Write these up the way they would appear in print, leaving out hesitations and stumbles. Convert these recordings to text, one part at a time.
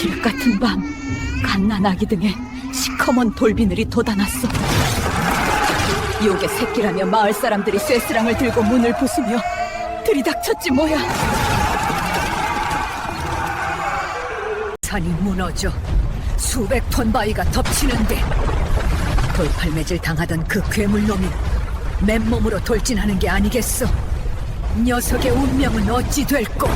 칠흑 같은 밤, 갓난아기 등에 시커먼 돌비늘이 돋아났어. 욕의 새끼라며 마을 사람들이 쇠스랑을 들고 문을 부수며 들이닥쳤지 뭐야. 산이 무너져 수백 톤 바위가 덮치는데 돌팔매질 당하던 그 괴물놈이 맨몸으로 돌진하는 게 아니겠어. 녀석의 운명은 어찌 될꼬.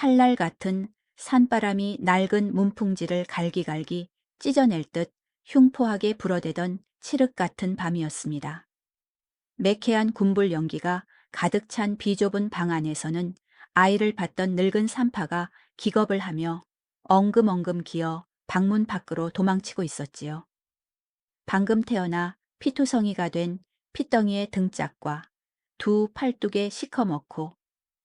칼날 같은 산바람이 낡은 문풍지를 갈기갈기 찢어낼 듯 흉포하게 불어대던 칠흑 같은 밤이었습니다. 매캐한 군불 연기가 가득 찬 비좁은 방 안에서는 아이를 받던 늙은 산파가 기겁을 하며 엉금엉금 기어 방문 밖으로 도망치고 있었지요. 방금 태어나 피투성이가 된 핏덩이의 등짝과 두 팔뚝의 시커멓고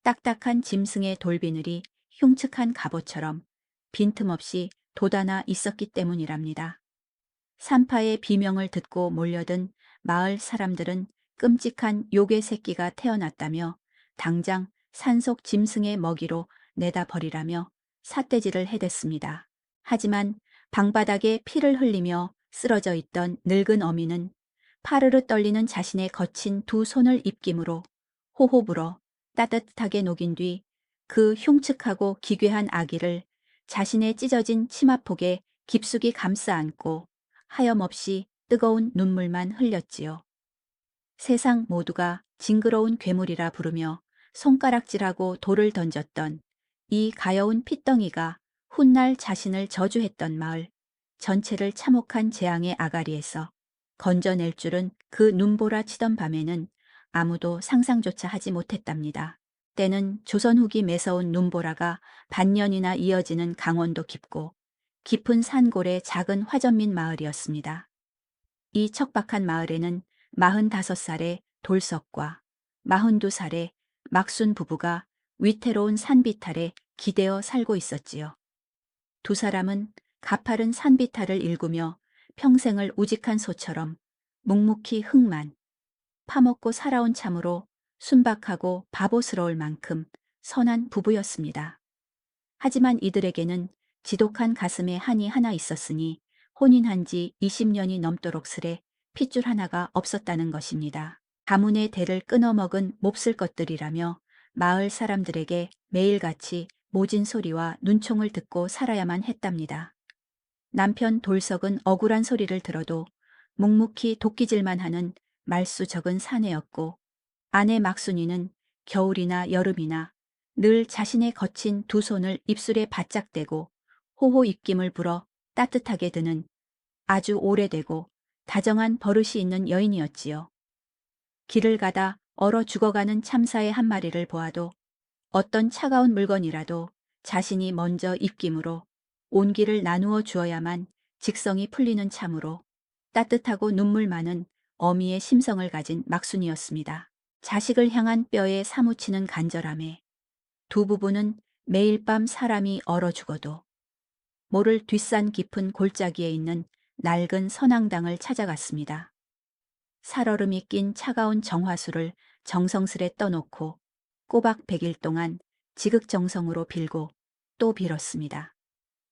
딱딱한 짐승의 돌비늘이 흉측한 갑옷처럼 빈틈없이 돋아나 있었기 때문이랍니다. 산파의 비명을 듣고 몰려든 마을 사람들은 끔찍한 욕의 새끼가 태어났다며 당장 산속 짐승의 먹이로 내다 버리라며 삿대질을 해댔습니다. 하지만 방바닥에 피를 흘리며 쓰러져 있던 늙은 어미는 파르르 떨리는 자신의 거친 두 손을 입김으로 호호 불어 따뜻하게 녹인 뒤 그 흉측하고 기괴한 아기를 자신의 찢어진 치마폭에 깊숙이 감싸 안고 하염없이 뜨거운 눈물만 흘렸지요. 세상 모두가 징그러운 괴물이라 부르며 손가락질하고 돌을 던졌던 이 가여운 핏덩이가 훗날 자신을 저주했던 마을 전체를 참혹한 재앙의 아가리에서 건져낼 줄은 그 눈보라 치던 밤에는 아무도 상상조차 하지 못했답니다. 때는 조선 후기 매서운 눈보라가 반년이나 이어지는 강원도 깊은 산골의 작은 화전민 마을이었습니다. 이 척박한 마을에는 45살의 돌석과 42살의 막순 부부가 위태로운 산비탈에 기대어 살고 있었지요. 두 사람은 가파른 산비탈을 일구며 평생을 우직한 소처럼 묵묵히 흙만 파먹고 살아온 참으로 순박하고 바보스러울 만큼 선한 부부였습니다. 하지만 이들에게는 지독한 가슴에 한이 하나 있었으니 혼인한 지 20년이 넘도록 스레 핏줄 하나가 없었다는 것입니다. 가문의 대를 끊어먹은 몹쓸 것들이라며 마을 사람들에게 매일같이 모진 소리와 눈총을 듣고 살아야만 했답니다. 남편 돌석은 억울한 소리를 들어도 묵묵히 도끼질만 하는 말수 적은 사내였고 아내 막순이는 겨울이나 여름이나 늘 자신의 거친 두 손을 입술에 바짝 대고 호호 입김을 불어 따뜻하게 드는 아주 오래되고 다정한 버릇이 있는 여인이었지요. 길을 가다 얼어 죽어가는 참사의 한 마리를 보아도 어떤 차가운 물건이라도 자신이 먼저 입김으로 온기를 나누어 주어야만 직성이 풀리는 참으로 따뜻하고 눈물 많은 어미의 심성을 가진 막순이었습니다. 자식을 향한 뼈에 사무치는 간절함에 두 부부는 매일 밤 사람이 얼어 죽어도 모를 뒷산 깊은 골짜기에 있는 낡은 선앙당을 찾아갔습니다. 살얼음이 낀 차가운 정화수를 정성스레 떠놓고 꼬박 100일 동안 지극정성으로 빌고 또 빌었습니다.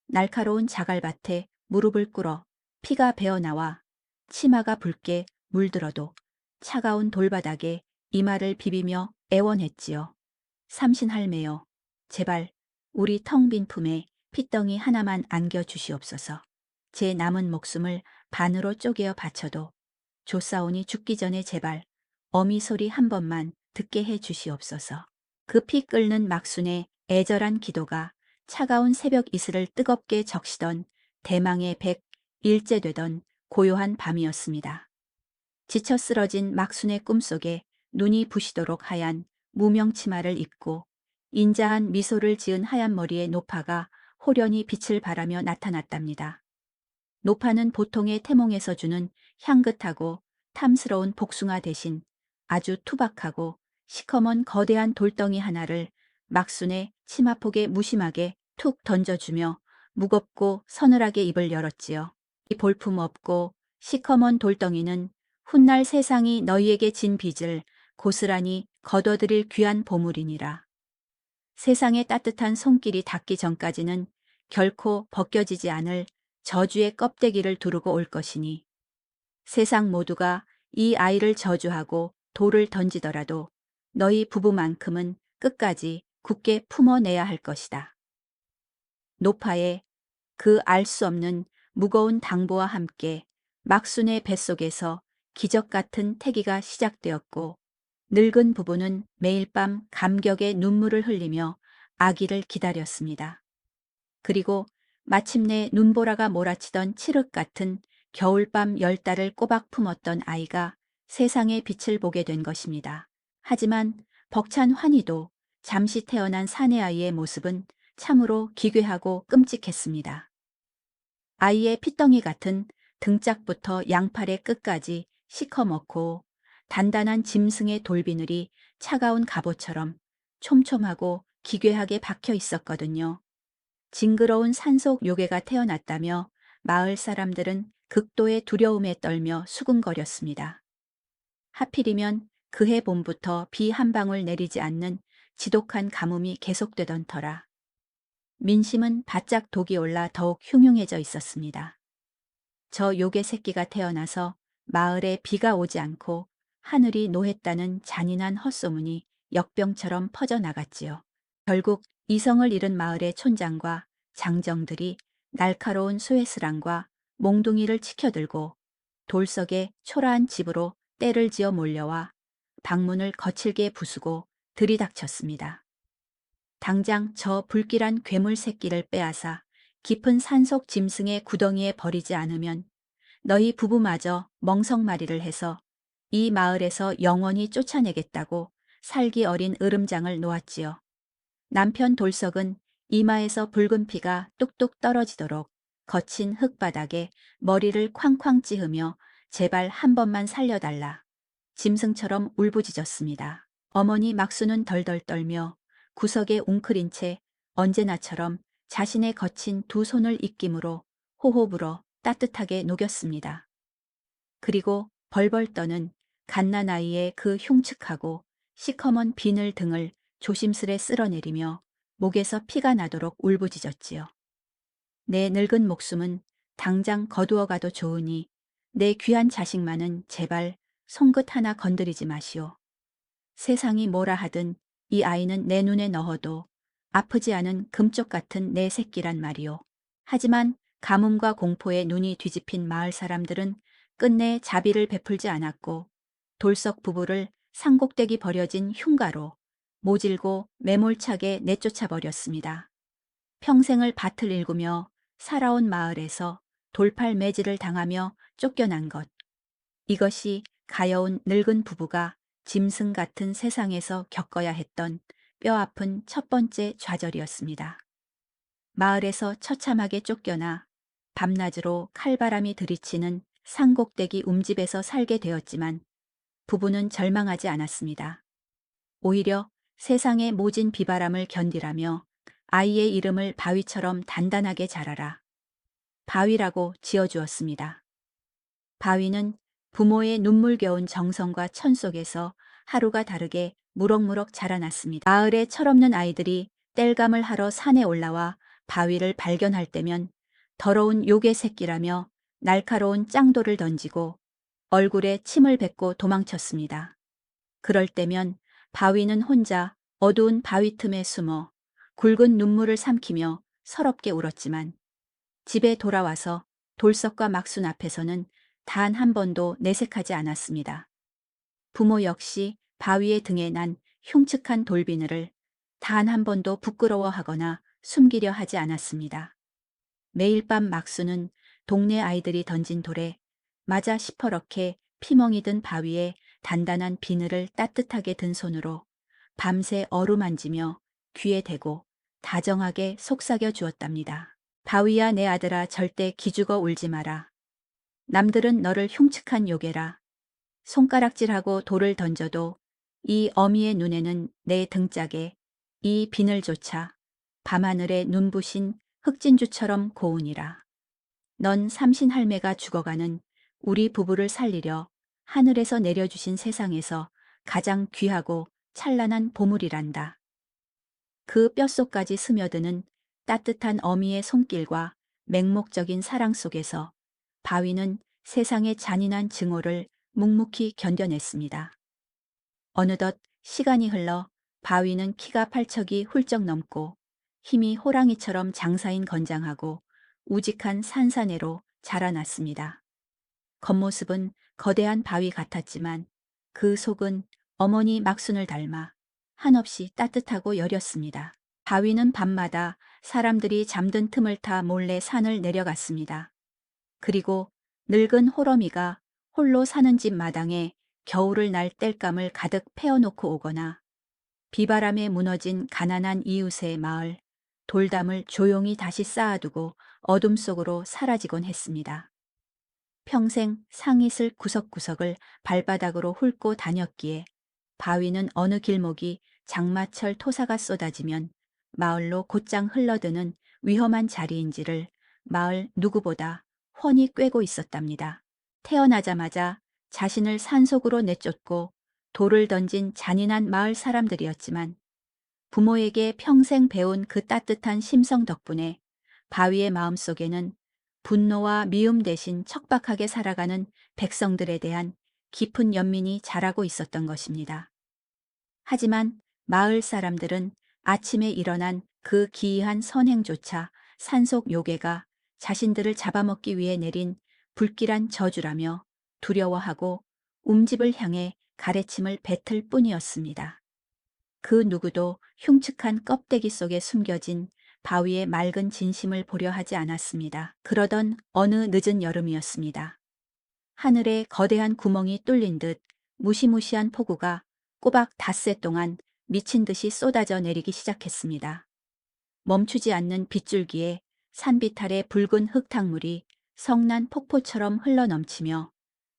날카로운 자갈밭에 무릎을 꿇어 피가 배어나와 치마가 붉게 물들어도 차가운 돌바닥에 이마를 비비며 애원했지요. 삼신할매여, 제발 우리 텅 빈 품에 핏덩이 하나만 안겨주시옵소서. 제 남은 목숨을 반으로 쪼개어 바쳐도 조싸오니 죽기 전에 제발 어미 소리 한 번만 듣게 해 주시옵소서. 그 피 끓는 막순의 애절한 기도가 차가운 새벽 이슬을 뜨겁게 적시던 대망의 100일째 되던 고요한 밤이었습니다. 지쳐 쓰러진 막순의 꿈속에 눈이 부시도록 하얀 무명 치마를 입고 인자한 미소를 지은 하얀 머리의 노파가 호련히 빛을 발하며 나타났답니다. 노파는 보통의 태몽에서 주는 향긋하고 탐스러운 복숭아 대신 아주 투박하고 시커먼 거대한 돌덩이 하나를 막순의 치마폭에 무심하게 툭 던져주며 무겁고 서늘하게 입을 열었지요. 이 볼품없고 시커먼 돌덩이는 훗날 세상이 너희에게 진 빚을 고스란히 거둬들일 귀한 보물이니라. 세상의 따뜻한 손길이 닿기 전까지는 결코 벗겨지지 않을 저주의 껍데기를 두르고 올 것이니 세상 모두가 이 아이를 저주하고 돌을 던지더라도 너희 부부만큼은 끝까지 굳게 품어내야 할 것이다. 노파의 그 알 수 없는 무거운 당부와 함께 막순의 뱃속에서 기적 같은 태기가 시작되었고 늙은 부부는 매일 밤 감격의 눈물을 흘리며 아기를 기다렸습니다. 그리고 마침내 눈보라가 몰아치던 칠흑 같은 겨울밤 10달을 꼬박 품었던 아이가 세상의 빛을 보게 된 것입니다. 하지만 벅찬 환희도 잠시 태어난 사내 아이의 모습은 참으로 기괴하고 끔찍했습니다. 아이의 핏덩이 같은 등짝부터 양팔의 끝까지 시커멓고 단단한 짐승의 돌비늘이 차가운 갑옷처럼 촘촘하고 기괴하게 박혀 있었거든요. 징그러운 산속 요괴가 태어났다며 마을 사람들은 극도의 두려움에 떨며 수군거렸습니다. 하필이면 그해 봄부터 비 한 방울 내리지 않는 지독한 가뭄이 계속되던 터라 민심은 바짝 독이 올라 더욱 흉흉해져 있었습니다. 저 요괴 새끼가 태어나서 마을에 비가 오지 않고 하늘이 노했다는 잔인한 헛소문이 역병처럼 퍼져나갔지요. 결국 이성을 잃은 마을의 촌장과 장정들이 날카로운 쇠스랑과 몽둥이를 치켜들고 돌석의 초라한 집으로 떼를 지어 몰려와 방문을 거칠게 부수고 들이닥쳤습니다. 당장 저 불길한 괴물 새끼를 빼앗아 깊은 산속 짐승의 구덩이에 버리지 않으면 너희 부부마저 멍석마리를 해서 이 마을에서 영원히 쫓아내겠다고 살기 어린 으름장을 놓았지요. 남편 돌석은 이마에서 붉은 피가 뚝뚝 떨어지도록 거친 흙바닥에 머리를 쾅쾅 찌으며 제발 한 번만 살려달라. 짐승처럼 울부짖었습니다. 어머니 막수는 덜덜 떨며 구석에 웅크린 채 언제나처럼 자신의 거친 두 손을 입김으로 호호 불어 따뜻하게 녹였습니다. 그리고 벌벌 떠는 갓난아이의 그 흉측하고 시커먼 비늘 등을 조심스레 쓸어내리며 목에서 피가 나도록 울부짖었지요. 내 늙은 목숨은 당장 거두어가도 좋으니 내 귀한 자식만은 제발 손끝 하나 건드리지 마시오. 세상이 뭐라 하든 이 아이는 내 눈에 넣어도 아프지 않은 금쪽 같은 내 새끼란 말이오. 하지만 가뭄과 공포에 눈이 뒤집힌 마을 사람들은 끝내 자비를 베풀지 않았고 돌석 부부를 산꼭대기 버려진 흉가로 모질고 매몰차게 내쫓아 버렸습니다. 평생을 밭을 일구며 살아온 마을에서 돌팔 매질을 당하며 쫓겨난 것. 이것이 가여운 늙은 부부가 짐승 같은 세상에서 겪어야 했던 뼈아픈 첫 번째 좌절이었습니다. 마을에서 처참하게 쫓겨나 밤낮으로 칼바람이 들이치는 산꼭대기 움집에서 살게 되었지만 부부는 절망하지 않았습니다. 오히려 세상의 모진 비바람을 견디라며 아이의 이름을 바위처럼 단단하게 자라라. 바위라고 지어주었습니다. 바위는 부모의 눈물겨운 정성과 천 속에서 하루가 다르게 무럭무럭 자라났습니다. 마을의 철없는 아이들이 땔감을 하러 산에 올라와 바위를 발견할 때면 더러운 요괴 새끼라며 날카로운 짱돌을 던지고 얼굴에 침을 뱉고 도망쳤습니다. 그럴 때면 바위는 혼자 어두운 바위 틈에 숨어 굵은 눈물을 삼키며 서럽게 울었지만 집에 돌아와서 돌석과 막순 앞에서는 단 한 번도 내색하지 않았습니다. 부모 역시 바위의 등에 난 흉측한 돌비늘을 단 한 번도 부끄러워하거나 숨기려 하지 않았습니다. 매일 밤 막순은 동네 아이들이 던진 돌에 맞아 시퍼렇게 피멍이 든 바위에 단단한 비늘을 따뜻하게 든 손으로 밤새 어루만지며 귀에 대고 다정하게 속삭여 주었답니다. 바위야 내 아들아 절대 기죽어 울지 마라. 남들은 너를 흉측한 요괴라. 손가락질하고 돌을 던져도 이 어미의 눈에는 내 등짝에 이 비늘조차 밤하늘에 눈부신 흑진주처럼 고우니라. 넌 삼신할매가 죽어가는 우리 부부를 살리려 하늘에서 내려주신 세상에서 가장 귀하고 찬란한 보물이란다. 그 뼛속까지 스며드는 따뜻한 어미의 손길과 맹목적인 사랑 속에서 바위는 세상의 잔인한 증오를 묵묵히 견뎌냈습니다. 어느덧 시간이 흘러 바위는 키가 8척이 훌쩍 넘고 힘이 호랑이처럼 장사인 건장하고 우직한 산사내로 자라났습니다. 겉모습은 거대한 바위 같았지만 그 속은 어머니 막순을 닮아 한없이 따뜻하고 여렸습니다. 바위는 밤마다 사람들이 잠든 틈을 타 몰래 산을 내려갔습니다. 그리고 늙은 호러미가 홀로 사는 집 마당에 겨울을 날 땔감을 가득 패어놓고 오거나 비바람에 무너진 가난한 이웃의 마을, 돌담을 조용히 다시 쌓아두고 어둠 속으로 사라지곤 했습니다. 평생 상잇을 구석구석을 발바닥으로 훑고 다녔기에 바위는 어느 길목이 장마철 토사가 쏟아지면 마을로 곧장 흘러드는 위험한 자리인지를 마을 누구보다 훤히 꿰고 있었답니다. 태어나자마자 자신을 산속으로 내쫓고 돌을 던진 잔인한 마을 사람들이었지만 부모에게 평생 배운 그 따뜻한 심성 덕분에 바위의 마음속에는 분노와 미움 대신 척박하게 살아가는 백성들에 대한 깊은 연민이 자라고 있었던 것입니다. 하지만 마을 사람들은 아침에 일어난 그 기이한 선행조차 산속 요괴가 자신들을 잡아먹기 위해 내린 불길한 저주라며 두려워하고 움집을 향해 가래침을 뱉을 뿐이었습니다. 그 누구도 흉측한 껍데기 속에 숨겨진 바위의 맑은 진심을 보려 하지 않았습니다. 그러던 어느 늦은 여름이었습니다. 하늘에 거대한 구멍이 뚫린 듯 무시무시한 폭우가 꼬박 닷새 동안 미친 듯이 쏟아져 내리기 시작했습니다. 멈추지 않는 빗줄기에 산비탈의 붉은 흙탕물이 성난 폭포처럼 흘러넘치며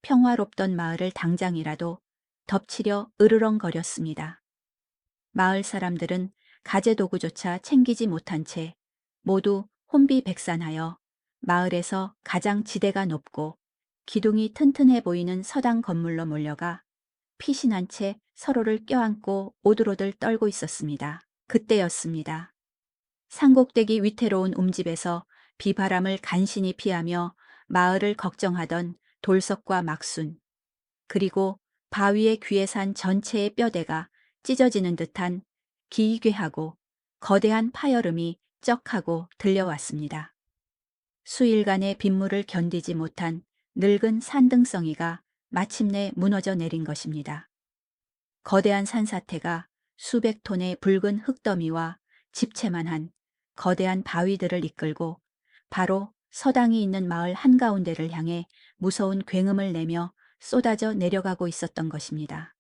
평화롭던 마을을 당장이라도 덮치려 으르렁거렸습니다. 마을 사람들은 가재도구조차 챙기지 못한 채 모두 혼비백산하여 마을에서 가장 지대가 높고 기둥이 튼튼해 보이는 서당 건물로 몰려가 피신한 채 서로를 껴안고 오들오들 떨고 있었습니다. 그때였습니다. 산꼭대기 위태로운 움집에서 비바람을 간신히 피하며 마을을 걱정하던 돌석과 막순, 그리고 바위의 귀에 산 전체의 뼈대가 찢어지는 듯한 기이괴하고 거대한 파열음이 쩍하고 들려왔습니다. 수일간의 빗물을 견디지 못한 늙은 산등성이가 마침내 무너져 내린 것입니다. 거대한 산사태가 수백 톤의 붉은 흙더미와 집채만한 거대한 바위들을 이끌고 바로 서당이 있는 마을 한가운데를 향해 무서운 굉음을 내며 쏟아져 내려가고 있었던 것입니다.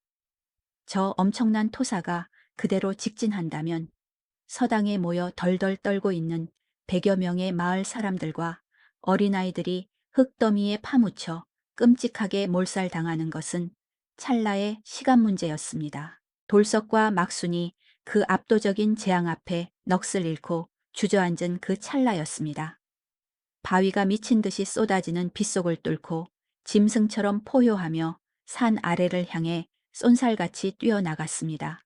저 엄청난 토사가 그대로 직진한다면 서당에 모여 덜덜 떨고 있는 100여 명의 마을 사람들과 어린아이들이 흙더미에 파묻혀 끔찍하게 몰살당하는 것은 찰나의 시간 문제였습니다. 돌석과 막순이 그 압도적인 재앙 앞에 넋을 잃고 주저앉은 그 찰나였습니다. 바위가 미친 듯이 쏟아지는 빗속을 뚫고 짐승처럼 포효하며 산 아래를 향해 쏜살같이 뛰어나갔습니다.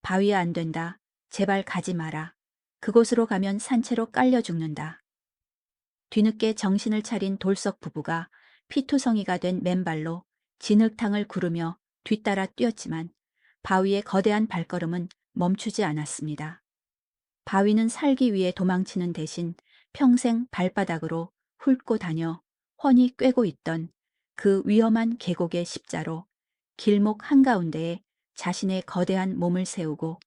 바위야 안 된다. 제발 가지 마라. 그곳으로 가면 산채로 깔려 죽는다. 뒤늦게 정신을 차린 돌석 부부가 피투성이가 된 맨발로 진흙탕을 구르며 뒤따라 뛰었지만 바위의 거대한 발걸음은 멈추지 않았습니다. 바위는 살기 위해 도망치는 대신 평생 발바닥으로 훑고 다녀 훤히 꿰고 있던 그 위험한 계곡의 십자로 길목 한가운데에 자신의 거대한 몸을 세우고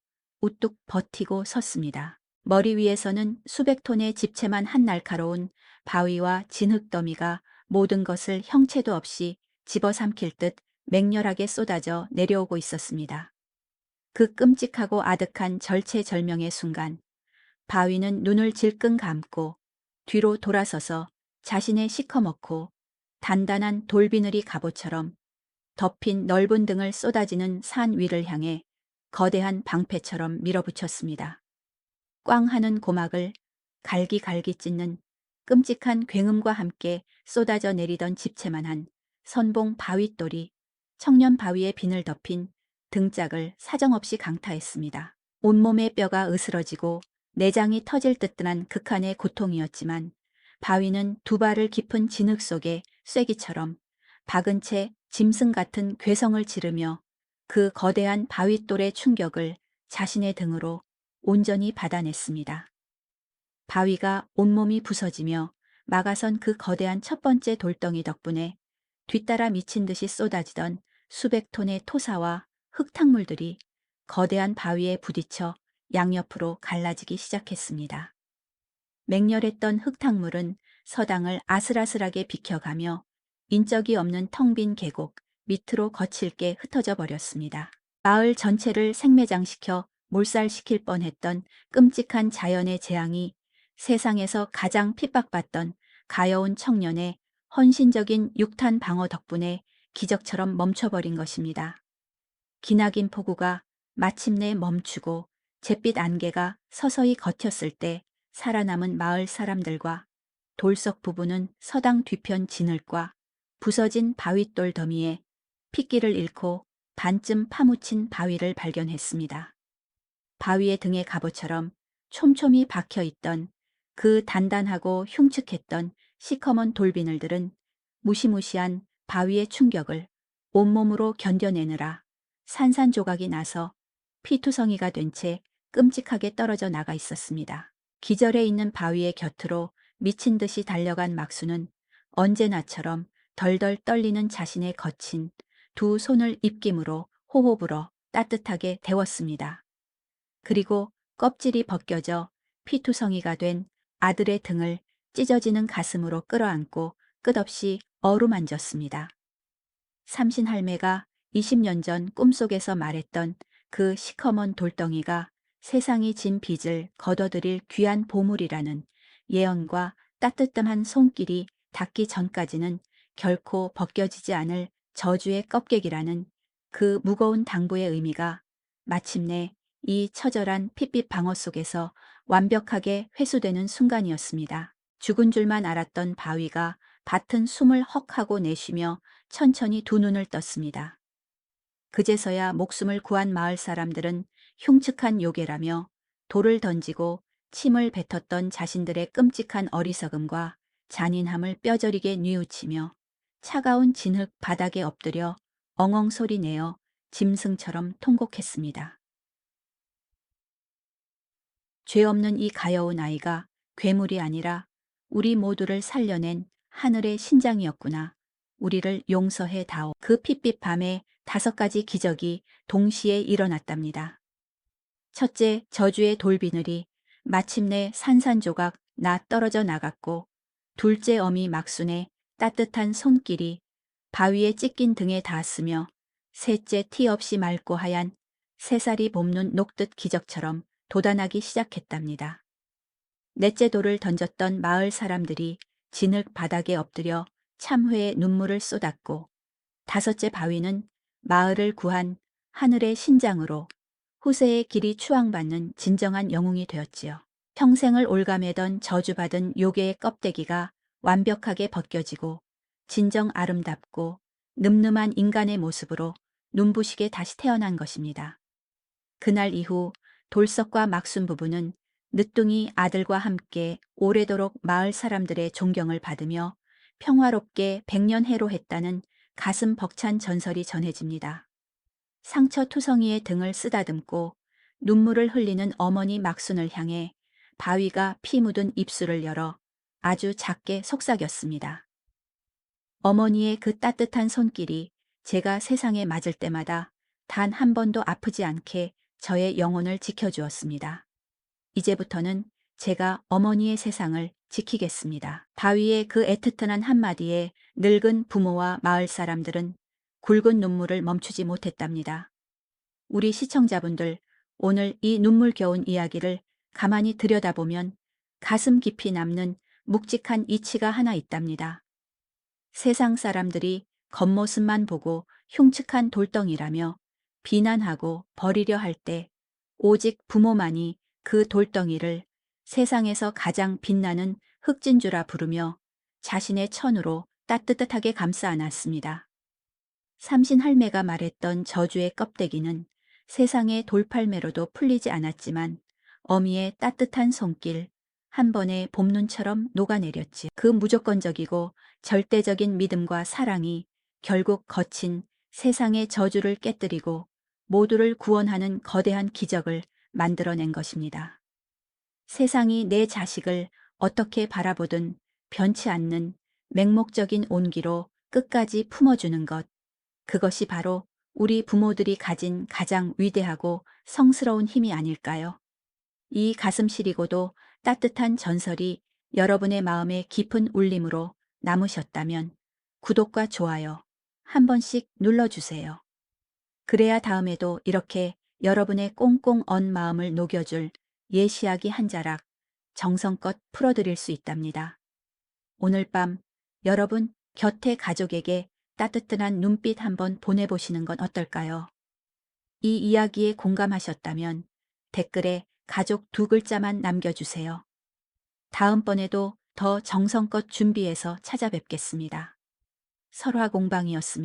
우뚝 버티고 섰습니다. 머리 위에서는 수백 톤의 집채만 한 날카로운 바위와 진흙더미가 모든 것을 형체도 없이 집어삼킬 듯 맹렬하게 쏟아져 내려오고 있었습니다. 그 끔찍하고 아득한 절체절명의 순간 바위는 눈을 질끈 감고 뒤로 돌아서서 자신의 시커멓고 단단한 돌비늘이 갑옷처럼 덮인 넓은 등을 쏟아지는 산 위를 향해 거대한 방패처럼 밀어붙였습니다. 꽝 하는 고막을 갈기갈기 찢는 끔찍한 굉음과 함께 쏟아져 내리던 집채만한 선봉 바위돌이 청년 바위의 비늘 덮인 등짝을 사정없이 강타했습니다. 온몸의 뼈가 으스러지고 내장이 터질 듯한 극한의 고통이었지만 바위는 두 발을 깊은 진흙 속에 쐐기처럼 박은 채 짐승 같은 괴성을 지르며 그 거대한 바위돌의 충격을 자신의 등으로 온전히 받아냈습니다. 바위가 온몸이 부서지며 막아선 그 거대한 첫 번째 돌덩이 덕분에 뒤따라 미친 듯이 쏟아지던 수백 톤의 토사와 흙탕물들이 거대한 바위에 부딪혀 양옆으로 갈라지기 시작했습니다. 맹렬했던 흙탕물은 서당을 아슬아슬하게 비켜가며 인적이 없는 텅 빈 계곡 밑으로 거칠게 흩어져 버렸습니다. 마을 전체를 생매장시켜 몰살시킬 뻔했던 끔찍한 자연의 재앙이 세상에서 가장 핍박받던 가여운 청년의 헌신적인 육탄 방어 덕분에 기적처럼 멈춰버린 것입니다. 기나긴 폭우가 마침내 멈추고 잿빛 안개가 서서히 걷혔을 때 살아남은 마을 사람들과 돌석 부부는 서당 뒤편 진흙과 부서진 바윗돌 더미에 핏기를 잃고 반쯤 파묻힌 바위를 발견했습니다. 바위의 등에 갑옷처럼 촘촘히 박혀있던 그 단단하고 흉측했던 시커먼 돌비늘들은 무시무시한 바위의 충격을 온몸으로 견뎌내느라 산산조각이 나서 피투성이가 된 채 끔찍하게 떨어져 나가 있었습니다. 기절해 있는 바위의 곁으로 미친 듯이 달려간 막수는 언제나처럼 덜덜 떨리는 자신의 거친 두 손을 입김으로 호호불어 따뜻하게 데웠습니다. 그리고 껍질이 벗겨져 피투성이가 된 아들의 등을 찢어지는 가슴으로 끌어안고 끝없이 어루만졌습니다. 삼신할매가 20년 전 꿈속에서 말했던 그 시커먼 돌덩이가 세상이 진 빚을 걷어들일 귀한 보물이라는 예언과 따뜻한 손길이 닿기 전까지는 결코 벗겨지지 않을 저주의 껍데기라는 그 무거운 당부의 의미가 마침내 이 처절한 핏빛 방어 속에서 완벽하게 회수되는 순간이었습니다. 죽은 줄만 알았던 바위가 밭은 숨을 헉하고 내쉬며 천천히 두 눈을 떴습니다. 그제서야 목숨을 구한 마을 사람들은 흉측한 요괴라며 돌을 던지고 침을 뱉었던 자신들의 끔찍한 어리석음과 잔인함을 뼈저리게 뉘우치며 차가운 진흙 바닥에 엎드려 엉엉 소리 내어 짐승처럼 통곡했습니다. 죄 없는 이 가여운 아이가 괴물이 아니라 우리 모두를 살려낸 하늘의 신장이었구나. 우리를 용서해 다오. 그 핏빛 밤에 5가지 기적이 동시에 일어났답니다. 첫째, 저주의 돌비늘이 마침내 산산조각 나 떨어져 나갔고, 둘째 어미 막순의 따뜻한 손길이 바위에 찢긴 등에 닿았으며, 셋째 티 없이 맑고 하얀 새살이 봄눈 녹듯 기적처럼 돋아나기 시작했답니다. 넷째 돌을 던졌던 마을 사람들이 진흙 바닥에 엎드려 참회의 눈물을 쏟았고, 다섯째 바위는 마을을 구한 하늘의 신장으로 후세의 길이 추앙받는 진정한 영웅이 되었지요. 평생을 올가매던 저주받은 요괴의 껍데기가 완벽하게 벗겨지고 진정 아름답고 늠름한 인간의 모습으로 눈부시게 다시 태어난 것입니다. 그날 이후 돌석과 막순 부부는 늦둥이 아들과 함께 오래도록 마을 사람들의 존경을 받으며 평화롭게 백년해로했다는 가슴 벅찬 전설이 전해집니다. 상처투성이의 등을 쓰다듬고 눈물을 흘리는 어머니 막순을 향해 바위가 피 묻은 입술을 열어 아주 작게 속삭였습니다. 어머니의 그 따뜻한 손길이 제가 세상에 맞을 때마다 단 한 번도 아프지 않게 저의 영혼을 지켜주었습니다. 이제부터는 제가 어머니의 세상을 지키겠습니다. 바위의 그 애틋한 한마디에 늙은 부모와 마을 사람들은 굵은 눈물을 멈추지 못했답니다. 우리 시청자분들, 오늘 이 눈물겨운 이야기를 가만히 들여다보면 가슴 깊이 남는 묵직한 이치가 하나 있답니다. 세상 사람들이 겉모습만 보고 흉측한 돌덩이라며 비난하고 버리려 할 때 오직 부모만이 그 돌덩이를 세상에서 가장 빛나는 흑진주라 부르며 자신의 천으로 따뜻하게 감싸 안았습니다. 삼신할매가 말했던 저주의 껍데기는 세상의 돌팔매로도 풀리지 않았지만 어미의 따뜻한 손길 한 번의 봄눈처럼 녹아내렸지요. 그 무조건적이고 절대적인 믿음과 사랑이 결국 거친 세상의 저주를 깨뜨리고 모두를 구원하는 거대한 기적을 만들어낸 것입니다. 세상이 내 자식을 어떻게 바라보든 변치 않는 맹목적인 온기로 끝까지 품어주는 것. 그것이 바로 우리 부모들이 가진 가장 위대하고 성스러운 힘이 아닐까요? 이 가슴 시리고도 따뜻한 전설이 여러분의 마음에 깊은 울림으로 남으셨다면 구독과 좋아요 한 번씩 눌러주세요. 그래야 다음에도 이렇게 여러분의 꽁꽁 언 마음을 녹여줄 예시야기 한 자락 정성껏 풀어드릴 수 있답니다. 오늘 밤 여러분 곁에 가족에게 따뜻한 눈빛 한번 보내보시는 건 어떨까요? 이 이야기에 공감하셨다면 댓글에 가족 두 글자만 남겨주세요. 다음번에도 더 정성껏 준비해서 찾아뵙겠습니다. 설화공방이었습니다.